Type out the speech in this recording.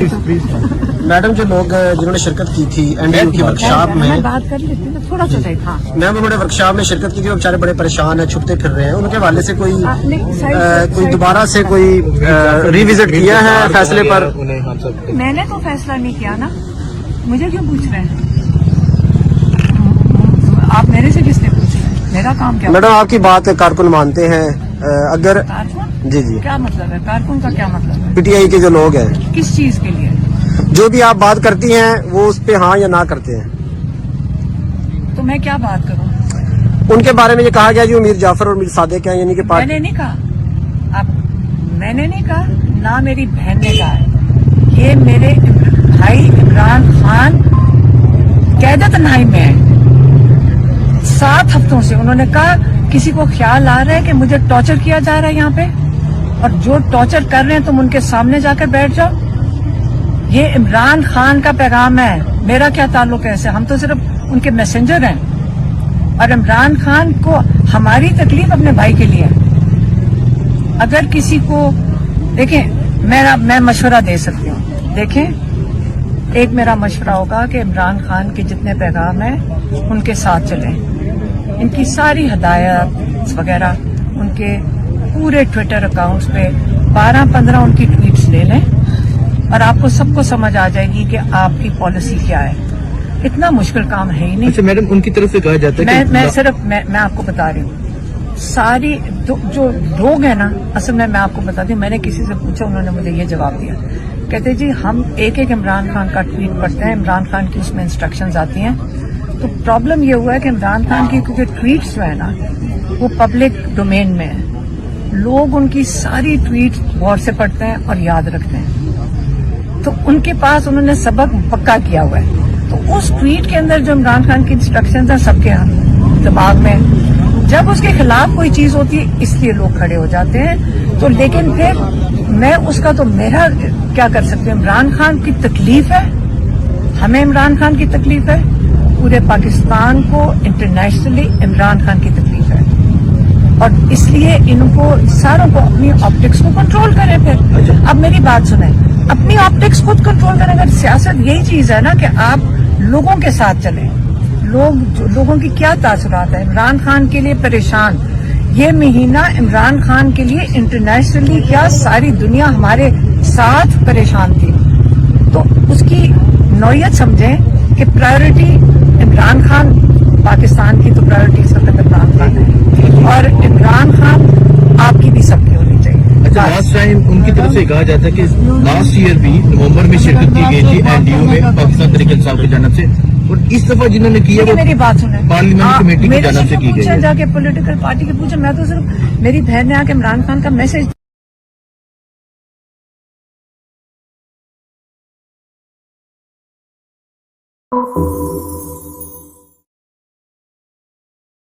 Madam जो लोग जिन्होंने शिरकत की थी एनडीयू की वर्कशॉप में, बात कर लेती हूँ थोड़ा सा टाइम। हाँ मैम उन्होंने वर्कशॉप में शिरकत की थी, वो बेचारे बड़े परेशान हैं, छुपते फिर रहे हैं, उनके हवाले से कोई दोबारा से कोई रिविजिट किया है फैसले पर? मैंने तो फैसला नहीं किया ना, मुझे क्यों पूछ रहे हैं आप? मेरे से किसने पूछ रहे हैं? मेरा काम क्या? मैडम आपकी बात कारकुन मानते हैं, अगर कारकुन? जी जी, क्या मतलब है कारकुन का? क्या मतलब है? पीटीआई के जो लोग हैं, किस चीज के लिए? जो भी आप बात करती हैं वो उस पे हाँ या ना करते हैं, तो मैं क्या बात करूं? उनके बारे में ये कहा गया जी मीर जाफर और मीर सादिक हैं, यानी कि मैंने नहीं कहा, आप मैंने नहीं कहा, ना मेरी बहन ने कहा है। ये मेरे भाई इमरान खान कैदत नाई में है 7 हफ्तों से। उन्होंने कहा किसी को ख्याल आ रहा है कि मुझे टॉर्चर किया जा रहा है यहाँ पे, और जो टॉर्चर कर रहे हैं तुम उनके सामने जाकर बैठ जाओ। ये इमरान खान का पैगाम है, मेरा क्या ताल्लुक है इससे? हम तो सिर्फ उनके मैसेंजर हैं। और इमरान खान को हमारी तकलीफ अपने भाई के लिए है। अगर किसी को देखें, मैं मशवरा दे सकती हूँ। देखें, एक मेरा मशवरा होगा कि इमरान खान के जितने पैगाम हैं उनके साथ चलें। इनकी सारी हदायत वगैरह उनके पूरे ट्विटर अकाउंट्स पे 12-15 उनकी ट्वीट्स ले लें और आपको सबको समझ आ जाएगी कि आपकी पॉलिसी क्या है। इतना मुश्किल काम है ही नहीं। अच्छा मैडम, उनकी तरफ से कहा जाता है मैं आपको बता रही हूँ, सारी जो लोग हैं ना, असल में मैं आपको बता दी, मैंने किसी से पूछा, उन्होंने मुझे ये जवाब दिया, कहते जी हम एक इमरान खान का ट्वीट पढ़ते हैं, इमरान खान की उसमें इंस्ट्रक्शंस आती हैं। तो प्रॉब्लम ये हुआ है कि इमरान खान की क्योंकि ट्वीट्स जो है ना वो पब्लिक डोमेन में है, लोग उनकी सारी ट्वीट गौर से पढ़ते हैं और याद रखते हैं। तो उनके पास उन्होंने सबक पक्का किया हुआ है। तो उस ट्वीट के अंदर जो इमरान खान की इंस्ट्रक्शंस हैं सबके दिमाग में, जब उसके खिलाफ कोई चीज होती है इसलिए लोग खड़े हो जाते हैं। तो लेकिन फिर मैं उसका तो मेरा क्या कर सकती हूँ? इमरान खान की तकलीफ है, हमें इमरान खान की तकलीफ है, पूरे पाकिस्तान को इंटरनेशनली इमरान खान की तकलीफ है। और इसलिए इनको सारों को अपनी ऑप्टिक्स को कंट्रोल करें। फिर अब मेरी बात सुने, अपनी ऑप्टिक्स खुद कंट्रोल करें। अगर सियासत यही चीज है ना कि आप लोगों के साथ चलें, लोगों की क्या तासुरात है? इमरान खान के लिए परेशान, ये महीना इमरान खान के लिए इंटरनेशनली क्या सारी दुनिया हमारे साथ परेशान थी। तो उसकी नौयत समझें कि प्रायोरिटी इमरान खान, पाकिस्तान की तो प्रायोरिटी इस वक्त इमरान खान है, और इमरान खान आपकी भी सबकी होनी चाहिए। अच्छा, लास्ट टाइम उनकी तरफ से कहा जाता है कि लास्ट ईयर भी नवंबर में शिरकत की गई थी एनडीयू में पाकिस्तान तहरीक इंसाफ की जानब से, और इस दफा जिन्होंने किया वो मेरी बात सुने, पार्लियामेंट कमेटी की जानब से की गई है। जाके पॉलिटिकल पार्टी के पूछे, मैं तो सिर्फ मेरी बहन ने आके इमरान खान का मैसेज Oh